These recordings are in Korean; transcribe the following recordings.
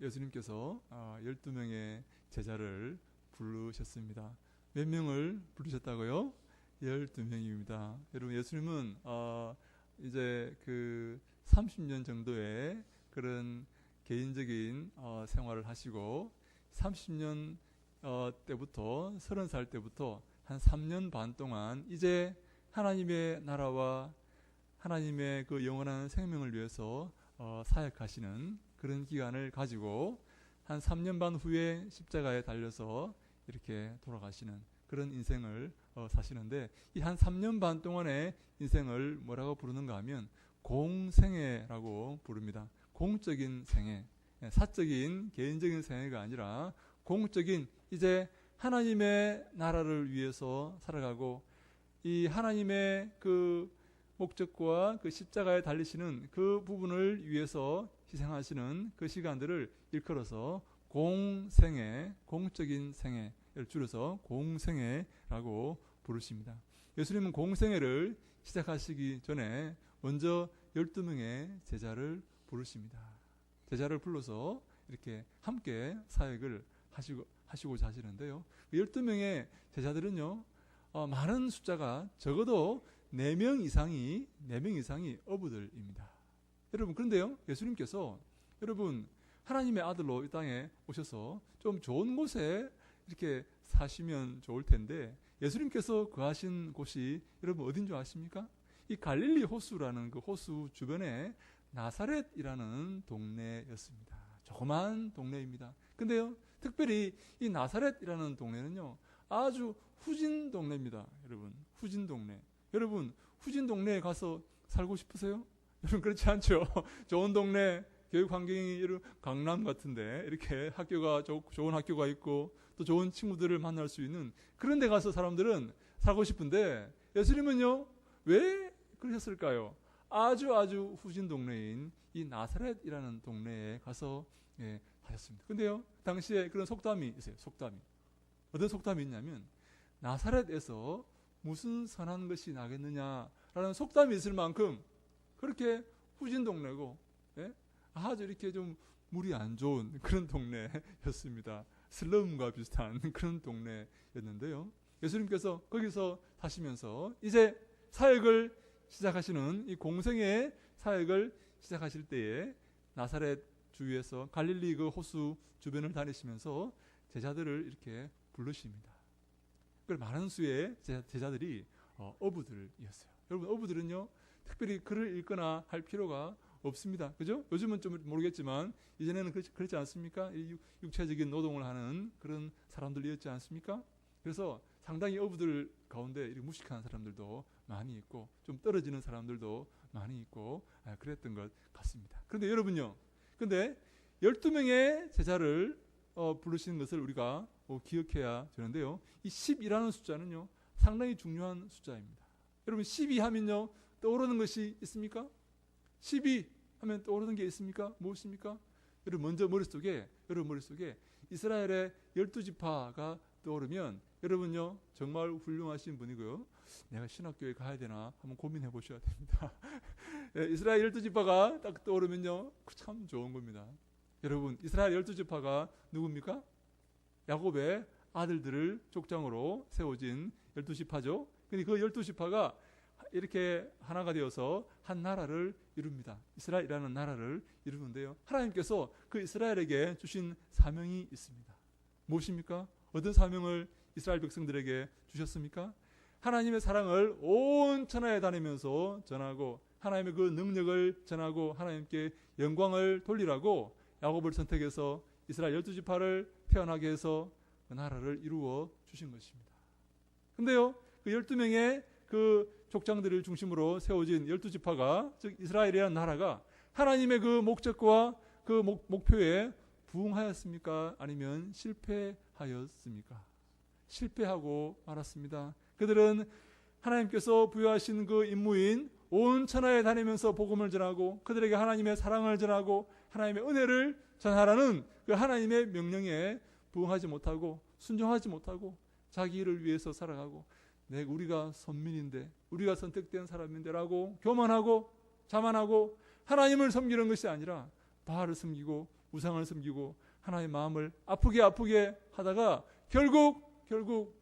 예수님께서 12명의 제자를 부르셨습니다. 몇 명을 부르셨다고요? 12명입니다. 여러분, 예수님은 이제 그 30년 정도의 그런 개인적인 생활을 하시고 30년 때부터 30살 때부터 한 3년 반 동안 이제 하나님의 나라와 하나님의 그 영원한 생명을 위해서 사역하시는 그런 기간을 가지고 한 3년 반 후에 십자가에 달려서 이렇게 돌아가시는 그런 인생을 사시는데, 이 한 3년 반 동안의 인생을 뭐라고 부르는가 하면 공생애라고 부릅니다. 공적인 생애, 사적인 개인적인 생애가 아니라 공적인, 이제 하나님의 나라를 위해서 살아가고 이 하나님의 그 목적과 그 십자가에 달리시는 그 부분을 위해서 희생하시는 그 시간들을 일컬어서 공생애, 공적인 생애를 줄여서 공생애라고 부르십니다. 예수님은 공생애를 시작하시기 전에 먼저 12명의 제자를 부르십니다. 제자를 불러서 이렇게 함께 사역을 하시고자 하시는데요. 12명의 제자들은요, 많은 숫자가 적어도 4명 이상이 어부들입니다. 여러분, 그런데요, 예수님께서 여러분 하나님의 아들로 이 땅에 오셔서 좀 좋은 곳에 이렇게 사시면 좋을 텐데, 예수님께서 거하신 곳이 여러분 어딘 줄 아십니까? 이 갈릴리 호수라는 그 호수 주변에 나사렛이라는 동네였습니다. 조그만 동네입니다. 근데요, 특별히 이 나사렛이라는 동네는요, 아주 후진 동네입니다. 여러분, 후진 동네. 여러분, 후진 동네에 가서 살고 싶으세요? 여러분, 그렇지 않죠? 좋은 동네, 교육 환경이 강남 같은데 이렇게 학교가 좋은 학교가 있고 또 좋은 친구들을 만날 수 있는 그런 데 가서 사람들은 살고 싶은데, 예수님은요, 왜 그러셨을까요? 아주 후진 동네인 이 나사렛이라는 동네에 가서 하셨습니다. 근데요, 당시에 그런 속담이 있어요. 속담이. 어떤 속담이 있냐면, 나사렛에서 무슨 선한 것이 나겠느냐라는 속담이 있을 만큼 그렇게 후진 동네고, 아주 이렇게 좀 물이 안 좋은 그런 동네였습니다. 슬럼과 비슷한 그런 동네였는데요. 예수님께서 거기서 사시면서 이제 사역을 시작하시는 이 공생의 사역을 시작하실 때에 나사렛 주위에서 갈릴리 그 호수 주변을 다니시면서 제자들을 이렇게 부르십니다. 그 많은 수의 제자들이 어부들이었어요. 여러분, 어부들은요, 특별히 글을 읽거나 할 필요가 없습니다. 그죠? 요즘은 좀 모르겠지만 이전에는 그렇지 않습니까? 육체적인 노동을 하는 그런 사람들이었지 않습니까? 그래서 상당히 어부들 가운데 이렇게 무식한 사람들도 많이 있고 좀 떨어지는 사람들도 많이 있고 그랬던 것 같습니다. 그런데 여러분요, 근데 12명의 제자를 부르시는 것을 우리가 기억해야 되는데요. 이 10이라는 숫자는요, 상당히 중요한 숫자입니다. 여러분, 12 하면요, 떠오르는 것이 있습니까? 12 하면 떠오르는 게 있습니까? 무엇입니까? 여러분, 먼저 여러분 머릿속에 이스라엘의 12지파가 떠오르면 여러분요, 정말 훌륭하신 분이고요. 내가 신학교에 가야 되나 한번 고민해 보셔야 됩니다. 이스라엘 12지파가 딱 떠오르면요, 참 좋은 겁니다. 여러분, 이스라엘 12지파가 누굽니까? 야곱의 아들들을 족장으로 세워진 12지파죠. 근데 그 12지파가 이렇게 하나가 되어서 한 나라를 이룹니다. 이스라엘이라는 나라를 이루는데요, 하나님께서 그 이스라엘에게 주신 사명이 있습니다. 무엇입니까? 어떤 사명을 이스라엘 백성들에게 주셨습니까? 하나님의 사랑을 온 천하에 다니면서 전하고 하나님의 그 능력을 전하고 하나님께 영광을 돌리라고 야곱을 선택해서 이스라엘 12지파를 태어나게 해서 그 나라를 이루어 주신 것입니다. 근데요, 그 12명의 그 족장들을 중심으로 세워진 12지파가, 즉 이스라엘이라는 나라가 하나님의 그 목적과 그 목표에 부응하였습니까? 아니면 실패하였습니까? 실패하고 말았습니다. 그들은 하나님께서 부여하신 그 임무인 온 천하에 다니면서 복음을 전하고 그들에게 하나님의 사랑을 전하고 하나님의 은혜를 전하라는 그 하나님의 명령에 부응하지 못하고 순종하지 못하고 자기 일을 위해서 살아가고 우리가 선민인데, 우리가 선택된 사람인데 라고 교만하고 자만하고 하나님을 섬기는 것이 아니라 바알을 섬기고 우상을 섬기고 하나님의 마음을 아프게 하다가 결국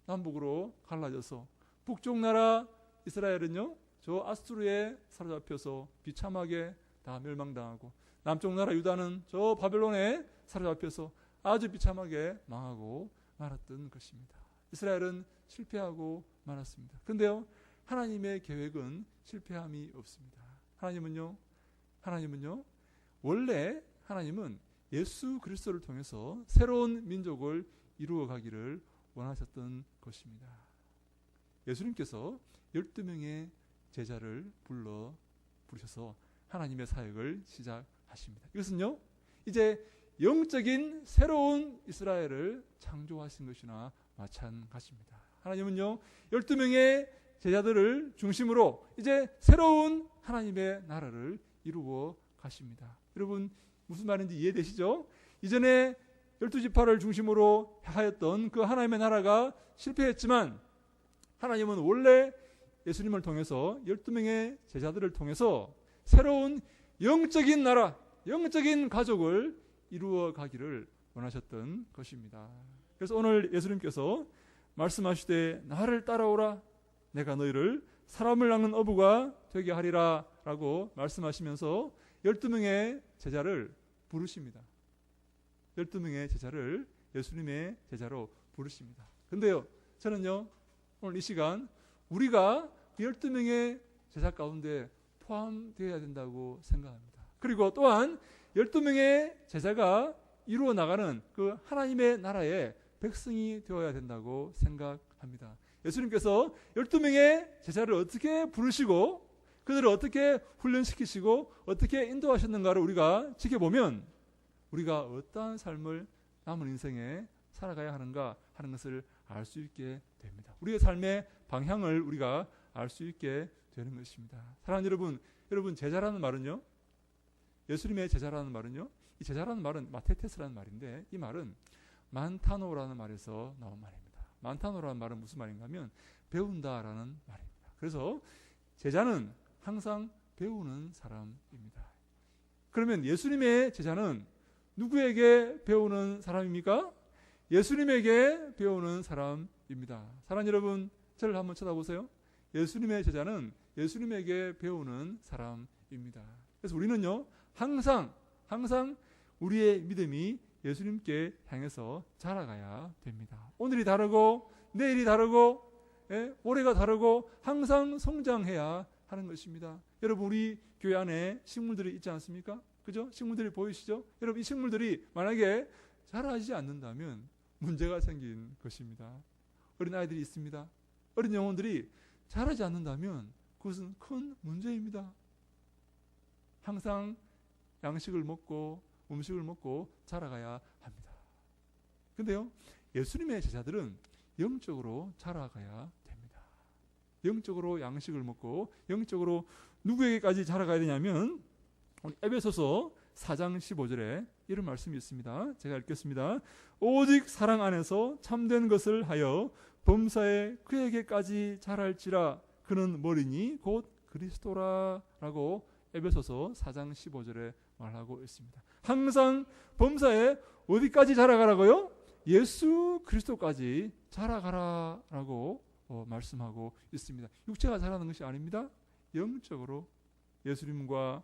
남북으로 갈라져서 북쪽 나라 이스라엘은요, 저 아수르에 사로잡혀서 비참하게 다 멸망당하고, 남쪽 나라 유다는 저 바벨론에 사로잡혀서 아주 비참하게 망하고 말았던 것입니다. 이스라엘은 실패하고 말았습니다. 그런데요, 하나님의 계획은 실패함이 없습니다. 하나님은요, 원래 하나님은 예수 그리스도를 통해서 새로운 민족을 이루어 가기를 원하셨던 것입니다. 예수님께서 12명의 제자를 부르셔서 하나님의 사역을 시작하십니다. 이것은요, 이제 영적인 새로운 이스라엘을 창조하신 것이나 마찬가지입니다. 하나님은요, 12명의 제자들을 중심으로 이제 새로운 하나님의 나라를 이루어 가십니다. 여러분, 무슨 말인지 이해되시죠? 이전에 12지파를 중심으로 하였던 그 하나님의 나라가 실패했지만, 하나님은 원래 예수님을 통해서 12명의 제자들을 통해서 새로운 영적인 나라, 영적인 가족을 이루어 가기를 원하셨던 것입니다. 그래서 오늘 예수님께서 말씀하시되 나를 따라오라, 내가 너희를 사람을 낚는 어부가 되게 하리라 라고 말씀하시면서 12명의 제자를 부르십니다. 12명의 제자를 예수님의 제자로 부르십니다. 근데요, 저는요, 오늘 이 시간 우리가 12명의 제자 가운데 포함되어야 된다고 생각합니다. 그리고 또한 12명의 제자가 이루어 나가는 그 하나님의 나라의 백성이 되어야 된다고 생각합니다. 예수님께서 12명의 제자를 어떻게 부르시고 그들을 어떻게 훈련시키시고 어떻게 인도하셨는가를 우리가 지켜보면 우리가 어떠한 삶을 남은 인생에 살아가야 하는가 하는 것을 알 수 있게 됩니다. 우리의 삶의 방향을 우리가 알 수 있게 되는 것입니다. 사랑하는 여러분 제자라는 말은요, 예수님의 제자라는 말은요, 이 제자라는 말은 마테테스라는 말인데, 이 말은 만타노라는 말에서 나온 말입니다. 만타노라는 말은 무슨 말인가 하면 배운다라는 말입니다. 그래서 제자는 항상 배우는 사람입니다. 그러면 예수님의 제자는 누구에게 배우는 사람입니까? 예수님에게 배우는 사람입니다. 사랑하는 여러분, 저를 한번 쳐다보세요. 예수님의 제자는 예수님에게 배우는 사람입니다. 그래서 우리는요, 항상 우리의 믿음이 예수님께 향해서 자라가야 됩니다. 오늘이 다르고 내일이 다르고 올해가 다르고 항상 성장해야 하는 것입니다. 여러분, 우리 교회 안에 식물들이 있지 않습니까? 그죠? 식물들이 보이시죠? 여러분, 이 식물들이 만약에 자라지 않는다면 문제가 생긴 것입니다. 어린 아이들이 있습니다. 어린 영혼들이 자라지 않는다면 그것은 큰 문제입니다. 항상 양식을 먹고 음식을 먹고 자라가야 합니다. 근데요, 예수님의 제자들은 영적으로 자라가야 됩니다. 영적으로 양식을 먹고 영적으로 누구에게까지 자라가야 되냐면, 에베소서 4장 15절에 이런 말씀이 있습니다. 제가 읽겠습니다. 오직 사랑 안에서 참된 것을 하여 범사에 그에게까지 자랄지라, 그는 머리니 곧 그리스도라 라고 에베소서 4장 15절에 말하고 있습니다. 항상 범사에 어디까지 자라가라고요? 예수 그리스도까지 자라가라라고 말씀하고 있습니다. 육체가 자라는 것이 아닙니다. 영적으로 예수님과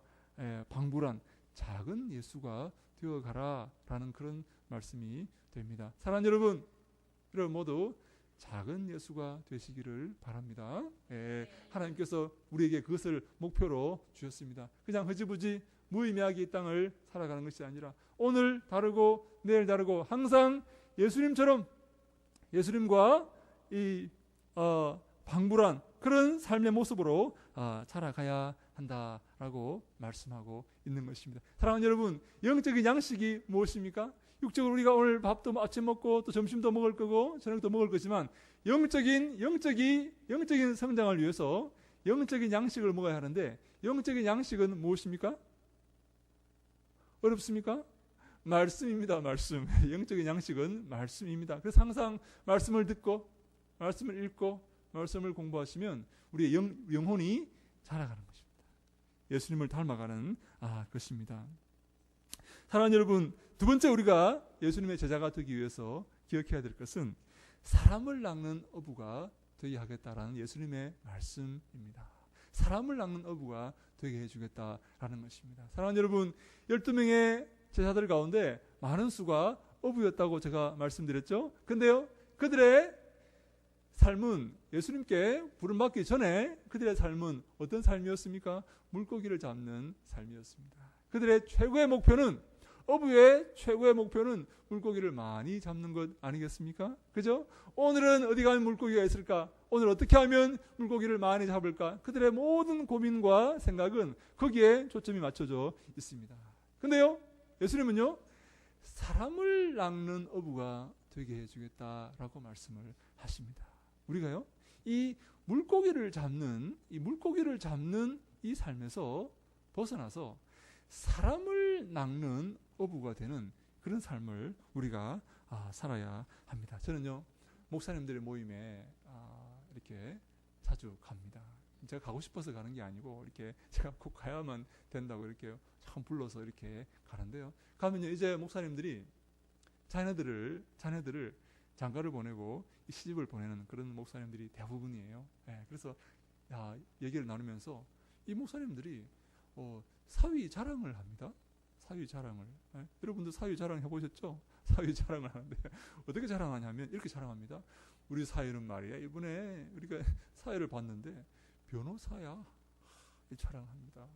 방불한 작은 예수가 되어가라라는 그런 말씀이 됩니다. 사랑하는 여러분 모두 작은 예수가 되시기를 바랍니다. 하나님께서 우리에게 그것을 목표로 주셨습니다. 그냥 흐지부지 무의미하게 이 땅을 살아가는 것이 아니라 오늘 다르고 내일 다르고 항상 예수님과 이 방불한 그런 삶의 모습으로 자라가야 한다라고 말씀하고 있는 것입니다. 사랑하는 여러분, 영적인 양식이 무엇입니까? 육적으로 우리가 오늘 밥도 아침 먹고 또 점심도 먹을 거고 저녁도 먹을 거지만 영적인 성장을 위해서 영적인 양식을 먹어야 하는데, 영적인 양식은 무엇입니까? 어렵습니까? 말씀입니다. 말씀. 영적인 양식은 말씀입니다. 그래서 항상 말씀을 듣고 말씀을 읽고 말씀을 공부하시면 우리의 영혼이 자라가는 것입니다. 예수님을 닮아가는 것입니다. 사랑하는 여러분, 두 번째 우리가 예수님의 제자가 되기 위해서 기억해야 될 것은 사람을 낚는 어부가 되게 하겠다라는 예수님의 말씀입니다. 사람을 낚는 어부가 되게 해주겠다라는 것입니다. 사랑하는 여러분, 12명의 제자들 가운데 많은 수가 어부였다고 제가 말씀드렸죠. 근데요, 그들의 삶은 예수님께 부름받기 전에 그들의 삶은 어떤 삶이었습니까? 물고기를 잡는 삶이었습니다. 그들의 최고의 목표는, 어부의 최고의 목표는 물고기를 많이 잡는 것 아니겠습니까? 그죠? 오늘은 어디 가면 물고기가 있을까? 오늘 어떻게 하면 물고기를 많이 잡을까? 그들의 모든 고민과 생각은 거기에 초점이 맞춰져 있습니다. 근데요, 예수님은요, 사람을 낚는 어부가 되게 해주겠다라고 말씀을 하십니다. 우리가요, 이 물고기를 잡는 이 삶에서 벗어나서 사람을 낚는 어부가 되는 그런 삶을 우리가 살아야 합니다. 저는요, 목사님들의 모임에 이렇게 자주 갑니다. 제가 가고 싶어서 가는 게 아니고 이렇게 제가 꼭 가야만 된다고 이렇게 참 불러서 이렇게 가는데요. 가면요, 이제 목사님들이 자녀들을 장가를 보내고 시집을 보내는 그런 목사님들이 대부분이에요. 그래서 얘기를 나누면서 이 목사님들이 사위 자랑을 합니다. 사위 자랑을. 여러분도 사위 자랑 해보셨죠? 사위 자랑을 하는데 어떻게 자랑하냐면 이렇게 자랑합니다. 우리 사위는 말이야, 이번에 우리가 사위를 봤는데 변호사야. 이 자랑합니다.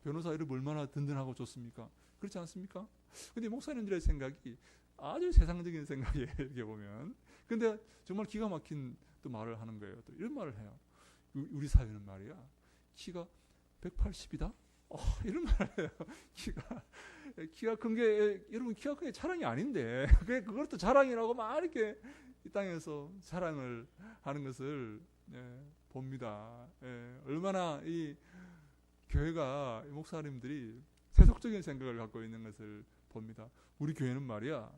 변호사 이름 얼마나 든든하고 좋습니까? 그렇지 않습니까? 근데 목사님들의 생각이 아주 세상적인 생각이에요, 이렇게 보면. 근데 정말 기가 막힌 또 말을 하는 거예요. 또 이런 말을 해요. 우리 사위는 말이야, 키가 180이다? 이런 말을 해요. 키가 큰 게, 여러분, 키가 큰 게 자랑이 아닌데, 그것도 자랑이라고 막 이렇게 이 땅에서 자랑을 하는 것을 봅니다. 얼마나 이 교회가, 이 목사님들이 세속적인 생각을 갖고 있는 것을 봅니다. 우리 교회는 말이야,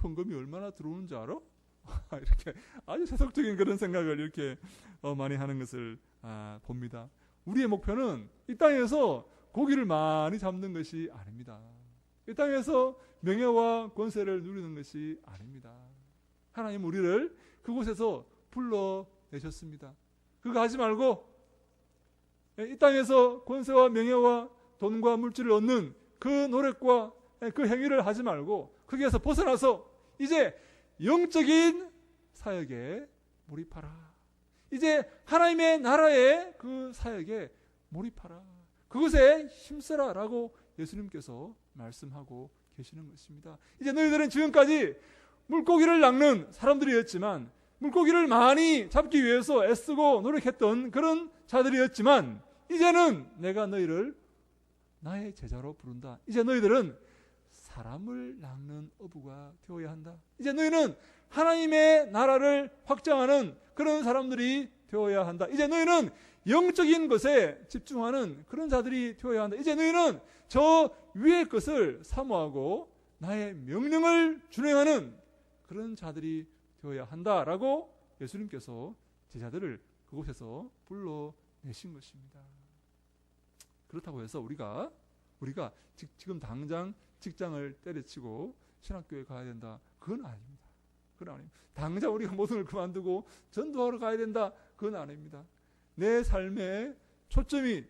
헌금이 얼마나 들어오는지 알아? 이렇게 아주 세속적인 그런 생각을 이렇게 많이 하는 것을 봅니다. 우리의 목표는 이 땅에서 고기를 많이 잡는 것이 아닙니다. 이 땅에서 명예와 권세를 누리는 것이 아닙니다. 하나님 우리를 그곳에서 불러내셨습니다. 그거 하지 말고 이 땅에서 권세와 명예와 돈과 물질을 얻는 그 노력과 그 행위를 하지 말고 거기에서 벗어나서 이제 영적인 사역에 몰입하라. 이제 하나님의 나라의 그 사역에 몰입하라. 그것에 힘써라 라고 예수님께서 말씀하고 계시는 것입니다. 이제 너희들은 지금까지 물고기를 낚는 사람들이었지만, 물고기를 많이 잡기 위해서 애쓰고 노력했던 그런 자들이었지만, 이제는 내가 너희를 나의 제자로 부른다. 이제 너희들은 사람을 낚는 어부가 되어야 한다. 이제 너희는 하나님의 나라를 확장하는 그런 사람들이 되어야 한다. 이제 너희는 영적인 것에 집중하는 그런 자들이 되어야 한다. 이제 너희는 저 위의 것을 사모하고 나의 명령을 준행하는 그런 자들이 되어야 한다라고 예수님께서 제자들을 그곳에서 불러내신 것입니다. 그렇다고 해서 우리가 지금 당장 직장을 때려치고 신학교에 가야 된다, 그건 아닙니다. 그건 아닙니다. 당장 우리가 모든 걸 그만두고 전도하러 가야 된다, 그건 아닙니다. 내 삶의 초점이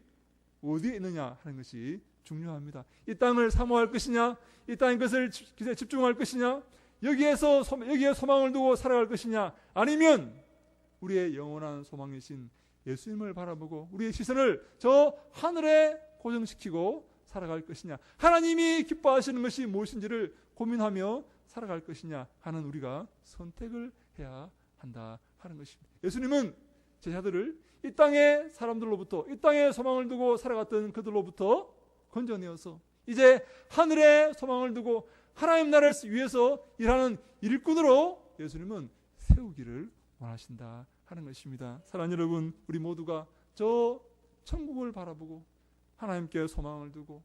어디에 있느냐 하는 것이 중요합니다. 이 땅을 사모할 것이냐, 이 땅의 것을 집중할 것이냐, 여기에 소망을 두고 살아갈 것이냐, 아니면 우리의 영원한 소망이신 예수님을 바라보고 우리의 시선을 저 하늘에 고정시키고 살아갈 것이냐, 하나님이 기뻐하시는 것이 무엇인지를 고민하며 살아갈 것이냐 하는 우리가 선택을 해야 한다 하는 것입니다. 예수님은 제자들을 이 땅의 사람들로부터, 이 땅에 소망을 두고 살아갔던 그들로부터 건져내어서 이제 하늘에 소망을 두고 하나님 나라를 위해서 일하는 일꾼으로 예수님은 세우기를 원하신다 하는 것입니다. 사랑하는 여러분, 우리 모두가 저 천국을 바라보고 하나님께 소망을 두고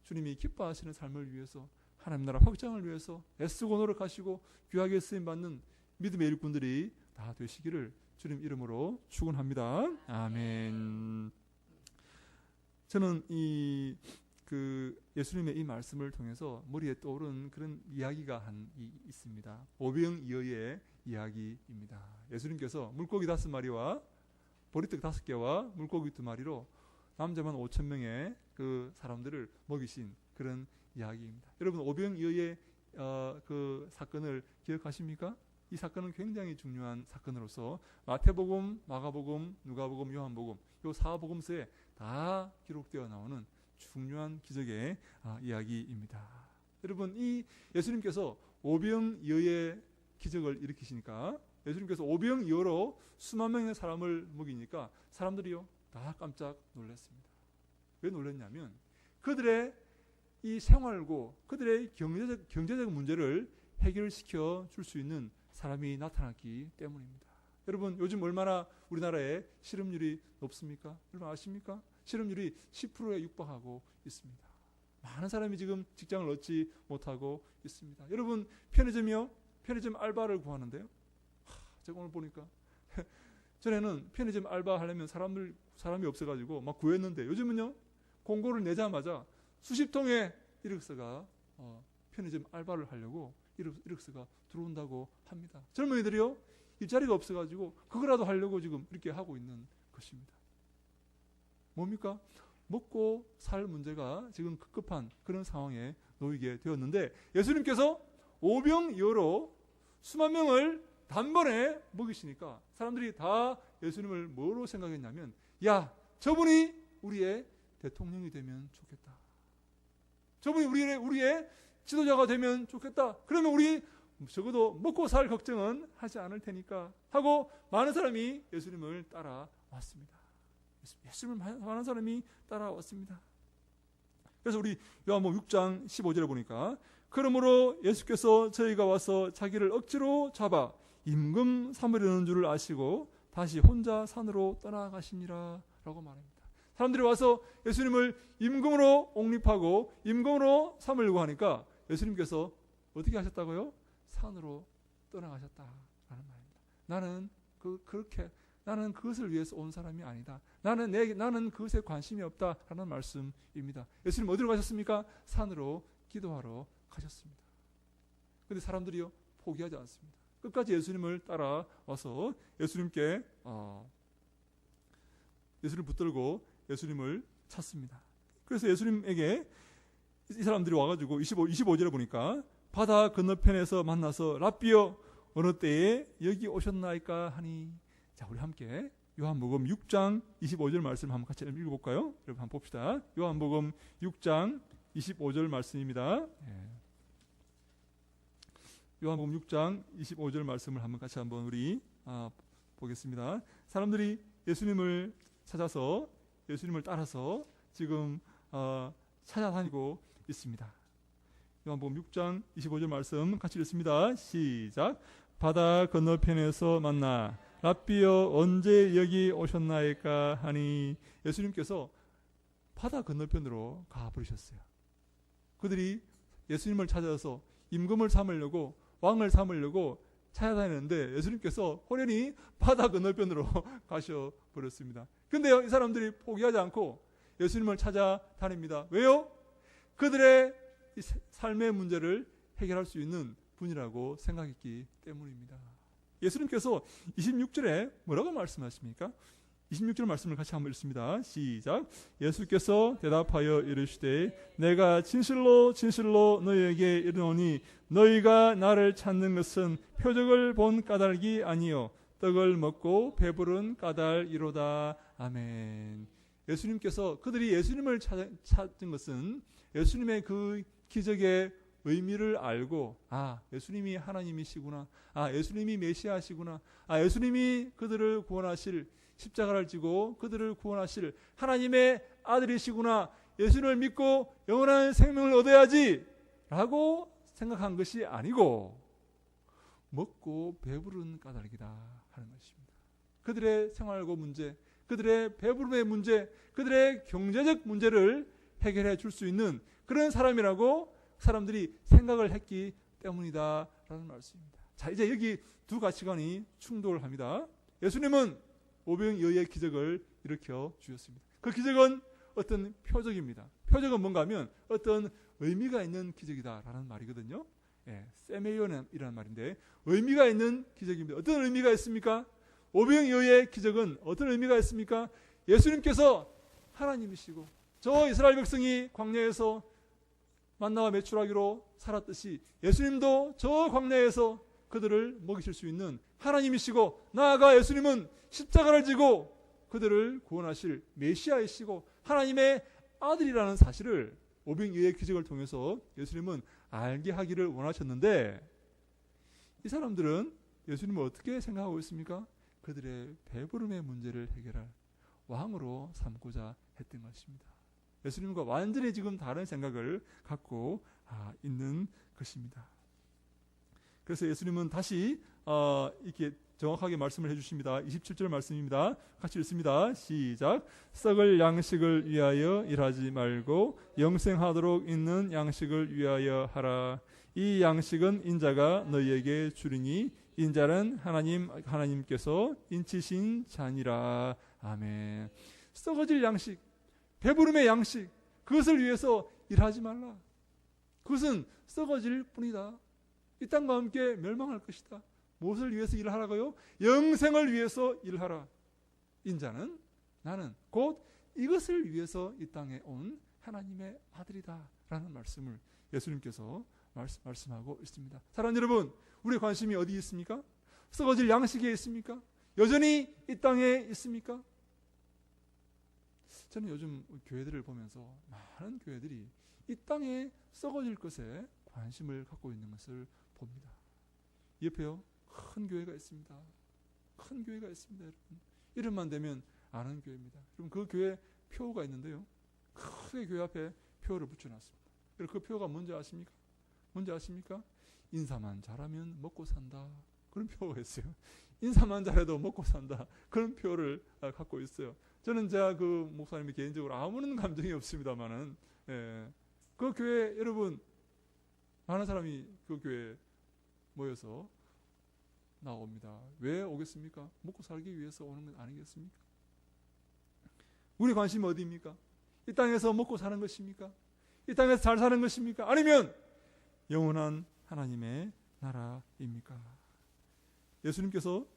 주님이 기뻐하시는 삶을 위해서, 하나님 나라 확장을 위해서 애쓰고 노력하시고 귀하게 쓰임받는 믿음의 일꾼들이 다 되시기를 주님 이름으로 축원합니다. 아멘. 저는 이 그 예수님의 이 말씀을 통해서 머리에 떠오른 그런 이야기가 있습니다. 오병이어의 이야기입니다. 예수님께서 물고기 5마리와 보리떡 5개와 물고기 2마리로 남자만 5,000명의 그 사람들을 먹이신 그런 이야기입니다. 여러분, 오병이어의 그 사건을 기억하십니까? 이 사건은 굉장히 중요한 사건으로서 마태복음, 마가복음, 누가복음, 요한복음 이 4복음서에 다 기록되어 나오는 중요한 기적의 이야기입니다. 여러분, 이 예수님께서 오병이어의 기적을 일으키시니까, 예수님께서 오병이어로 수만 명의 사람을 먹이니까 사람들이요 다 깜짝 놀랐습니다. 왜 놀랐냐면 그들의 이 생활고 그들의 경제적 문제를 해결시켜 줄 수 있는 사람이 나타났기 때문입니다. 여러분, 요즘 얼마나 우리나라에 실업률이 높습니까? 여러분 아십니까? 실업률이 10%에 육박하고 있습니다. 많은 사람이 지금 직장을 얻지 못하고 있습니다. 여러분, 편의점 알바를 구하는데요. 제가 오늘 보니까 전에는 편의점 알바 하려면 사람이 없어가지고 막 구했는데 요즘은요 공고를 내자마자 수십 통의 이력서가 편의점 알바를 하려고 이력서가 들어온다고 합니다. 젊은이들이요 일자리가 없어가지고 그거라도 하려고 지금 이렇게 하고 있는 것입니다. 뭡니까? 먹고 살 문제가 지금 급급한 그런 상황에 놓이게 되었는데 예수님께서 오병이어로 수만 명을 단번에 먹이시니까 사람들이 다 예수님을 뭐로 생각했냐면, 야, 저분이 우리의 대통령이 되면 좋겠다. 저분이 우리의 지도자가 되면 좋겠다. 그러면 우리 적어도 먹고 살 걱정은 하지 않을 테니까 하고 많은 사람이 예수님을 따라왔습니다. 예수님을 많은 사람이 따라왔습니다. 그래서 우리 요한복음 6장 15절에 보니까, 그러므로 예수께서 저희가 와서 자기를 억지로 잡아 임금 삼으려는 줄을 아시고 다시 혼자 산으로 떠나가시니라 라고 말합니다. 사람들이 와서 예수님을 임금으로 옹립하고 임금으로 삼으려고 하니까 예수님께서 어떻게 하셨다고요? 산으로 떠나가셨다라는 말입니다. 나는 그것을 위해서 온 사람이 아니다. 나는 그것에 관심이 없다라는 말씀입니다. 예수님 어디로 가셨습니까? 산으로 기도하러 가셨습니다. 그런데 사람들이요 포기하지 않습니다. 끝까지 예수님을 따라와서 예수님을 붙들고 예수님을 찾습니다. 그래서 예수님에게 이 사람들이 와가지고 25절에 보니까 바다 건너편에서 만나서 랍비여 어느 때에 여기 오셨나이까 하니, 자 우리 함께 요한복음 6장 25절 말씀 한번 같이 읽어볼까요? 여러분 한번 봅시다. 요한복음 6장 25절 말씀입니다. 요한복음 6장 25절 말씀을 같이 한번 우리 보겠습니다. 사람들이 예수님을 찾아서 예수님을 따라서 지금 찾아다니고 있습니다. 요한복음 6장 25절 말씀 같이 읽습니다. 시작. 바다 건너편에서 만나 랍비여 언제 여기 오셨나이까 하니, 예수님께서 바다 건너편으로 가버리셨어요. 그들이 예수님을 찾아서 임금을 삼으려고 왕을 삼으려고 찾아다니는데 예수님께서 호련히 바다 건너편으로 가셔버렸습니다. 근데요 이 사람들이 포기하지 않고 예수님을 찾아다닙니다. 왜요? 그들의 이 삶의 문제를 해결할 수 있는 분이라고 생각했기 때문입니다. 예수님께서 26절에 뭐라고 말씀하십니까? 26절 말씀을 같이 한번 읽습니다. 시작. 예수께서 대답하여 이르시되 내가 진실로 진실로 너희에게 이르노니 너희가 나를 찾는 것은 표적을 본 까닭이 아니요 떡을 먹고 배부른 까닭이로다. 아멘. 예수님께서 그들이 예수님을 찾은 것은 예수님의 그 기적의 의미를 알고, 예수님이 하나님이시구나, 예수님이 메시아시구나, 예수님이 그들을 구원하실, 십자가를 지고 그들을 구원하실 하나님의 아들이시구나, 예수님을 믿고 영원한 생명을 얻어야지 라고 생각한 것이 아니고 먹고 배부른 까닭이다 하는 것입니다. 그들의 생활고 문제, 그들의 배부름의 문제, 그들의 경제적 문제를 해결해 줄 수 있는 그런 사람이라고 사람들이 생각을 했기 때문이다 라는 말씀입니다. 자, 이제 여기 두 가치관이 충돌합니다. 예수님은 오병이어의 기적을 일으켜 주셨습니다. 그 기적은 어떤 표적입니다. 표적은 뭔가 하면 어떤 의미가 있는 기적이다라는 말이거든요. 예, 세메이온이라는 말인데 의미가 있는 기적입니다. 어떤 의미가 있습니까? 오병이어의 기적은 어떤 의미가 있습니까? 예수님께서 하나님이시고 저 이스라엘 백성이 광야에서 만나와 메추라기로 살았듯이 예수님도 저 광야에서 그들을 먹이실 수 있는 하나님이시고 나아가 예수님은 십자가를 지고 그들을 구원하실 메시아이시고 하나님의 아들이라는 사실을 오병이어의 기적을 통해서 예수님은 알게 하기를 원하셨는데 이 사람들은 예수님을 어떻게 생각하고 있습니까? 그들의 배부름의 문제를 해결할 왕으로 삼고자 했던 것입니다. 예수님과 완전히 지금 다른 생각을 갖고 있는 것입니다. 그래서 예수님은 다시 이렇게 정확하게 말씀을 해주십니다. 27절 말씀입니다. 같이 읽습니다. 시작. 썩을 양식을 위하여 일하지 말고 영생하도록 있는 양식을 위하여 하라. 이 양식은 인자가 너희에게 주리니 인자는 하나님께서 인치신 자니라. 아멘. 썩어질 양식, 배부름의 양식, 그것을 위해서 일하지 말라. 그것은 썩어질 뿐이다. 이 땅과 함께 멸망할 것이다. 무엇을 위해서 일하라고요? 영생을 위해서 일하라. 인자는 나는 곧 이것을 위해서 이 땅에 온 하나님의 아들이다 라는 말씀을 예수님께서 말씀하고 있습니다. 사랑하는 여러분, 우리의 관심이 어디에 있습니까? 썩어질 양식에 있습니까? 여전히 이 땅에 있습니까? 저는 요즘 교회들을 보면서 많은 교회들이 이 땅에 썩어질 것에 관심을 갖고 있는 것을 봅니다. 옆에요, 큰 교회가 있습니다. 큰 교회가 있습니다. 여러분. 이름만 되면 아는 교회입니다. 그럼 그 교회 표가 있는데요, 크게 교회 앞에 표를 붙여놨습니다. 그 표가 뭔지 아십니까? 뭔지 아십니까? 인사만 잘하면 먹고 산다. 그런 표가 있어요. 인사만 잘해도 먹고 산다. 그런 표를 갖고 있어요. 저는 제가 그 목사님이 개인적으로 아무런 감정이 없습니다만은, 그 교회 여러분 많은 사람이 그 교회에 모여서 나옵니다. 왜 오겠습니까? 먹고 살기 위해서 오는 건 아니겠습니까? 우리 관심이 어디입니까? 이 땅에서 먹고 사는 것입니까? 이 땅에서 잘 사는 것입니까? 아니면 영원한 하나님의 나라입니까? 예수님께서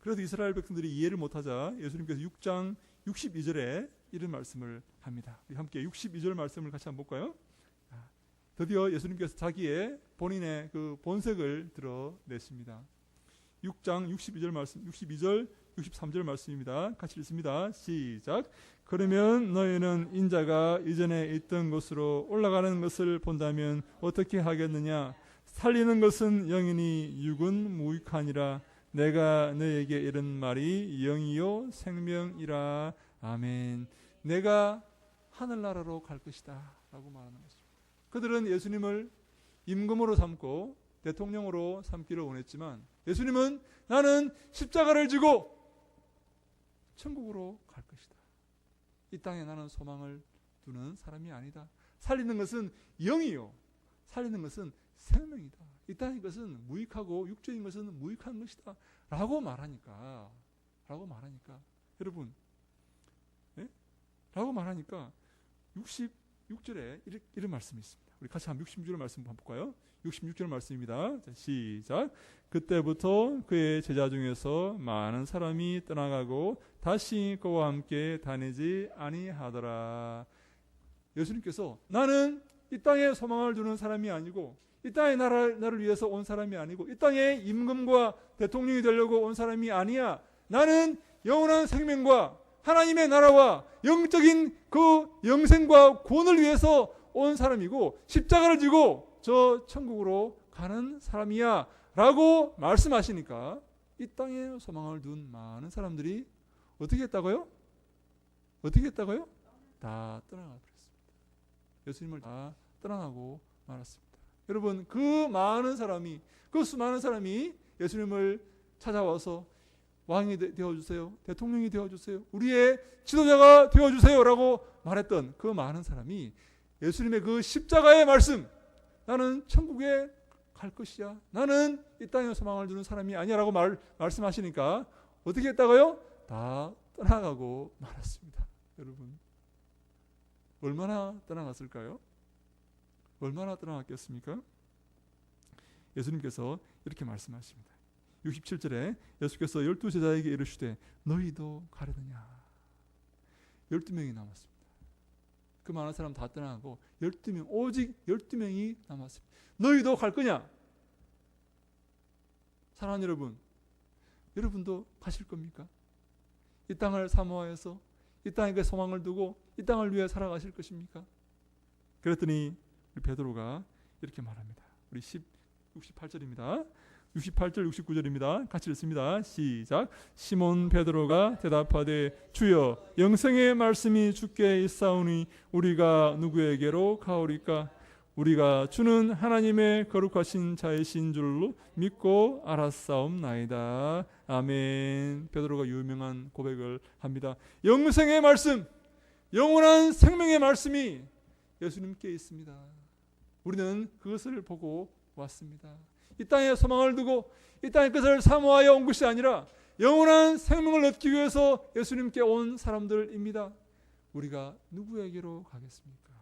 그래도 이스라엘 백성들이 이해를 못하자 예수님께서 6장 62절에 이런 말씀을 합니다. 우리 함께 62절 말씀을 같이 한번 볼까요? 드디어 예수님께서 자기의 본인의 그 본색을 드러내십니다. 6장 62절 말씀, 62절 63절 말씀입니다. 같이 읽습니다. 시작. 그러면 너희는 인자가 이전에 있던 곳으로 올라가는 것을 본다면 어떻게 하겠느냐? 살리는 것은 영이니 육은 무익하니라. 내가 너에게 이른 말이 영이요 생명이라. 아멘. 내가 하늘나라로 갈 것이다 라고 말하는 것입니다. 그들은 예수님을 임금으로 삼고 대통령으로 삼기를 원했지만 예수님은 나는 십자가를 지고 천국으로 갈 것이다. 이 땅에 나는 소망을 두는 사람이 아니다. 살리는 것은 영이요, 살리는 것은 생명이다. 이 땅의 것은 무익하고 육적인 것은 무익한 것이다 라고 말하니까 여러분, 라고 말하니까 66절에 이런 말씀이 있습니다. 우리 같이 한번 66절 말씀 한번 볼까요? 66절 말씀입니다. 자, 시작. 그때부터 그의 제자 중에서 많은 사람이 떠나가고 다시 그와 함께 다니지 아니하더라. 예수님께서 나는 이 땅에 소망을 두는 사람이 아니고 이 땅의 나를 위해서 온 사람이 아니고 이 땅에 임금과 대통령이 되려고 온 사람이 아니야. 나는 영원한 생명과 하나님의 나라와 영적인 그 영생과 구원을 위해서 온 사람이고 십자가를 지고 저 천국으로 가는 사람이야 라고 말씀하시니까 이 땅에 소망을 둔 많은 사람들이 어떻게 했다고요? 다 떠나가 버렸습니다. 예수님을 다 떠나가고 말았습니다. 여러분, 그 수많은 사람이 예수님을 찾아와서 왕이 되어주세요, 대통령이 되어주세요, 우리의 지도자가 되어주세요 라고 말했던 그 많은 사람이 예수님의 그 십자가의 말씀, 나는 천국에 갈 것이야, 나는 이 땅에 소망을 두는 사람이 아니야 라고 말씀하시니까 어떻게 했다고요? 다 떠나가고 말았습니다. 여러분, 얼마나 떠나갔을까요? 얼마나 떠나갔겠습니까? 예수님께서 이렇게 말씀하십니다. 67절에 예수께서 12제자에게 이르시되 너희도 가려느냐. 12명이 남았습니다. 그 많은 사람 다 떠나가고 12명, 오직 12명이 남았습니다. 너희도 갈 거냐? 사랑하는 여러분, 여러분도 가실 겁니까? 이 땅을 사모하여서 이 땅에 소망을 두고 이 땅을 위해 살아가실 것입니까? 그랬더니 우리 베드로가 이렇게 말합니다. 우리 68절입니다. 68절 69절입니다. 같이 읽습니다. 시작. 시몬 베드로가 대답하되 주여 영생의 말씀이 주께 있사오니 우리가 누구에게로 가오리까? 우리가 주는 하나님의 거룩하신 자이신 줄로 믿고 알았사옵나이다. 아멘. 베드로가 유명한 고백을 합니다. 영생의 말씀, 영원한 생명의 말씀이 예수님께 있습니다. 우리는 그것을 보고 왔습니다. 이 땅에 소망을 두고 이 땅의 것을 사모하여 온 것이 아니라 영원한 생명을 얻기 위해서 예수님께 온 사람들입니다. 우리가 누구에게로 가겠습니까?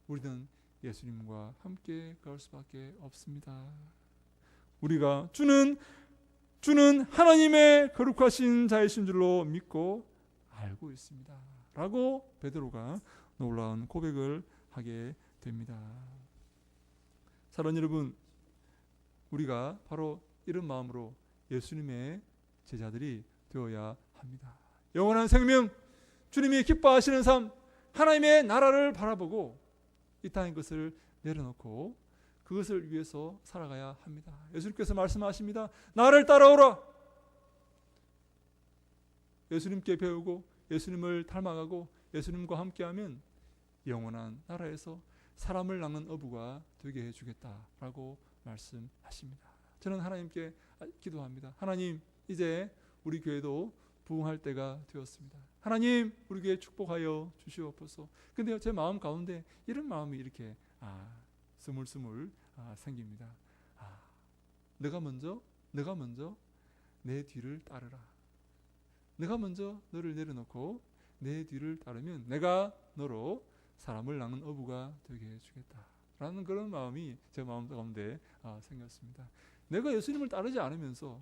우리는 예수님과 함께 갈 수밖에 없습니다. 우리가 주는 하나님의 거룩하신 자이신 줄로 믿고 알고 있습니다. 라고 베드로가 놀라운 고백을 하게 됩니다. 사랑하는 여러분, 우리가 바로 이런 마음으로 예수님의 제자들이 되어야 합니다. 영원한 생명, 주님이 기뻐하시는 삶, 하나님의 나라를 바라보고 이 땅의 것을 내려놓고 그것을 위해서 살아가야 합니다. 예수님께서 말씀하십니다. 나를 따라오라. 예수님께 배우고 예수님을 닮아가고 예수님과 함께하면 영원한 나라에서 사람을 낳는 어부가 되게 해주겠다라고 말씀하십니다. 저는 하나님께 기도합니다. 하나님, 이제 우리 교회도 부흥할 때가 되었습니다. 하나님, 우리 교회 축복하여 주시옵소서. 근데 제 마음 가운데 이런 마음이 이렇게 스물스물 생깁니다. 내가 먼저 내 뒤를 따르라. 내가 먼저 너를 내려놓고 내 뒤를 따르면 내가 너로 사람을 낳는 어부가 되게 해주겠다라는 그런 마음이 제 마음 가운데 생겼습니다. 내가 예수님을 따르지 않으면서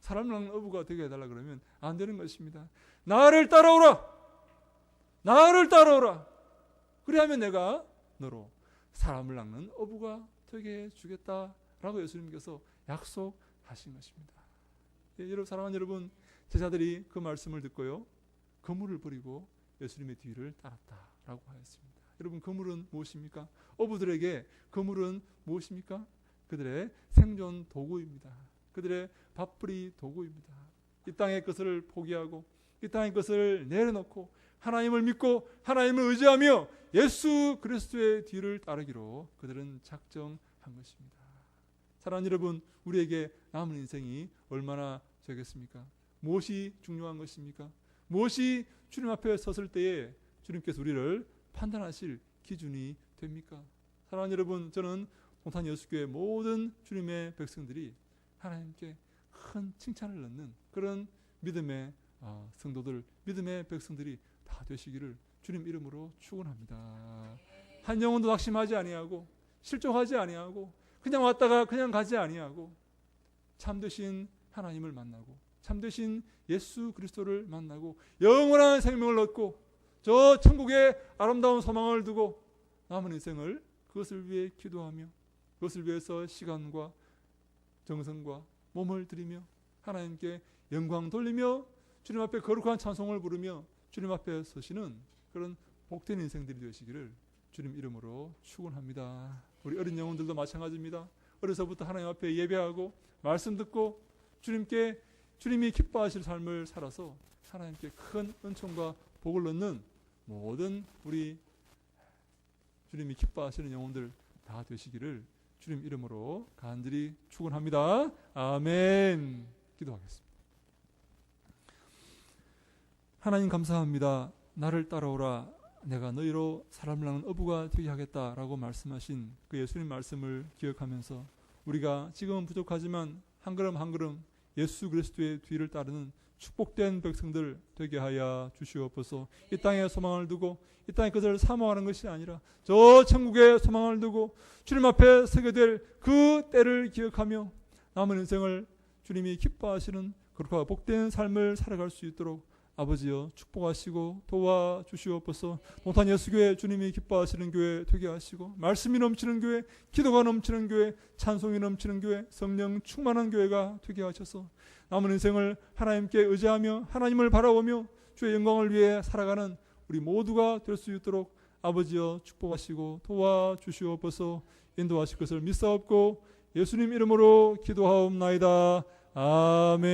사람을 낳는 어부가 되게 해달라 그러면 안 되는 것입니다. 나를 따라오라. 나를 따라오라. 그리하면 내가 너로 사람을 낳는 어부가 되게 해주겠다라고 예수님께서 약속하신 것입니다. 여러분, 사랑하는 여러분, 제자들이 그 말씀을 듣고요, 그물을 버리고 예수님의 뒤를 따랐다라고 하였습니다. 여러분, 그물은 무엇입니까? 어부들에게 그물은 무엇입니까? 그들의 생존 도구입니다. 그들의 밥벌이 도구입니다. 이 땅의 것을 포기하고 이 땅의 것을 내려놓고 하나님을 믿고 하나님을 의지하며 예수 그리스도의 뒤를 따르기로 그들은 작정한 것입니다. 사랑하는 여러분, 우리에게 남은 인생이 얼마나 되겠습니까? 무엇이 중요한 것입니까? 무엇이 주님 앞에 섰을 때에 주님께서 우리를 판단하실 기준이 됩니까? 사랑하는 여러분, 저는 동탄 여수교회 모든 주님의 백성들이 하나님께 큰 칭찬을 넣는 그런 믿음의 성도들, 믿음의 백성들이 다 되시기를 주님 이름으로 축원합니다. 한 영혼도 낙심하지 아니하고 실족하지 아니하고 그냥 왔다가 그냥 가지 아니하고 참되신 하나님을 만나고 참되신 예수 그리스도를 만나고 영원한 생명을 얻고 저 천국의 아름다운 소망을 두고 남은 인생을 그것을 위해 기도하며 그것을 위해서 시간과 정성과 몸을 들이며 하나님께 영광 돌리며 주님 앞에 거룩한 찬송을 부르며 주님 앞에 서시는 그런 복된 인생들이 되시기를 주님 이름으로 축원합니다. 우리 어린 영혼들도 마찬가지입니다. 어려서부터 하나님 앞에 예배하고 말씀 듣고 주님이 기뻐하실 삶을 살아서 하나님께 큰 은총과 복을 얻는 모든 우리 주님이 기뻐하시는 영혼들 다 되시기를 주님 이름으로 간절히 축원합니다. 아멘. 기도하겠습니다. 하나님 감사합니다. 나를 따라오라. 내가 너희로 사람을 낳는 어부가 되게 하겠다라고 말씀하신 그 예수님 말씀을 기억하면서 우리가 지금은 부족하지만 한 걸음 한 걸음 예수 그리스도의 뒤를 따르는 축복된 백성들 되게 하여 주시옵소서. 이 땅에 소망을 두고 이 땅에 그것을 사모하는 것이 아니라 저 천국에 소망을 두고 주님 앞에 서게 될 그 때를 기억하며 남은 인생을 주님이 기뻐하시는 그렇게 복된 삶을 살아갈 수 있도록 아버지여 축복하시고 도와주시옵소서. 동탄 예수교회 주님이 기뻐하시는 교회 되게 하시고 말씀이 넘치는 교회, 기도가 넘치는 교회, 찬송이 넘치는 교회, 성령 충만한 교회가 되게 하셔서 남은 인생을 하나님께 의지하며 하나님을 바라보며 주의 영광을 위해 살아가는 우리 모두가 될 수 있도록 아버지여 축복하시고 도와주시옵소서. 인도하실 것을 믿사옵고 예수님 이름으로 기도하옵나이다. 아멘.